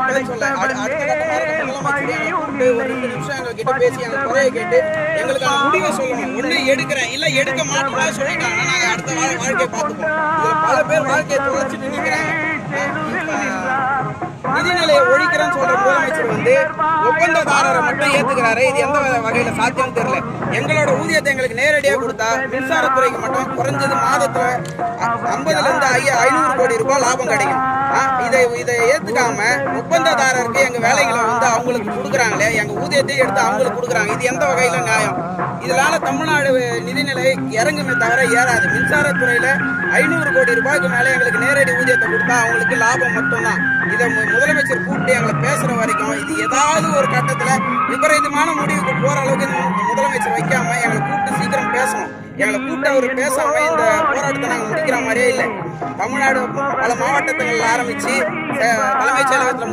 பதில் சொல்ல அடுத்த கட்டமாக முதலமைச்சர் கூப்பிட்டு ஒரு 2 நிமிஷம் எங்ககிட்ட பேசி எங்க குறையை கேட்டு எங்களுக்கான முடிவை சொல்லணும். ஒண்ணு எடுக்கிறேன் இல்ல எடுக்க மாட்டோம்னு சொல்லிட்டாங்கன்னா நாங்க அடுத்த வாழ்க்கையை பார்த்துப்போம். இதுல பல பேர் வாழ்க்கையை தொலைச்சிட்டு நிக்கிறாங்க. நிதிநிலையை ஒழிக்கிறேன்னு சொல்ற முதலமைச்சர் ஒப்பந்ததாரரை மட்டும் ஏத்துக்கிறாரு. இது எந்த வகையில சாத்தியம் தெரியல. எங்களோட ஊதியத்தை எங்களுக்கு நேரடியா கொடுத்தா மின்சாரத்துறைக்கு மட்டும் குறைஞ்சது மாதத்துல 50 ல இருந்து 500 கோடி ரூபாய் லாபம் கிடைக்கும். இதை ஏத்துக்காம ஒப்பந்ததாரருக்கு எங்க வேலைகளை அவங்களுக்கு கொடுக்குறாங்களே, எங்க ஊதியத்தை எடுத்து அவங்களுக்கு கொடுக்குறாங்க. இது எந்த வகையில நியாயம்? இதனால தமிழ்நாடு நிதிநிலை இறங்குமே தவிர ஏறாது. மின்சாரத்துறையில 500 கோடி ரூபாய்க்கு மேல எங்களுக்கு நேரடி ஊதியத்தை கொடுத்தா அவங்களுக்கு லாபம் மட்டும்தான். இதை முதலமைச்சர் கூப்பிட்டு எங்களை பேசுற வரைக்கும் இது ஏதாவது ஒரு கட்டத்துல விபரீதமான முடிவுக்கு போற அளவுக்கு முதலமைச்சர் வைக்காம எங்களை கூப்பிட்டு சீக்கிரம் பேசணும். எங்களை கூப்பிட்டு அவர் பேசாம இந்த போராட்டத்தை நாங்கள் முடிக்கிற மாதிரியே இல்லை. தமிழ்நாடு பல மாவட்டங்களில் ஆரம்பிச்சு தலைமைச் செயலகத்தில்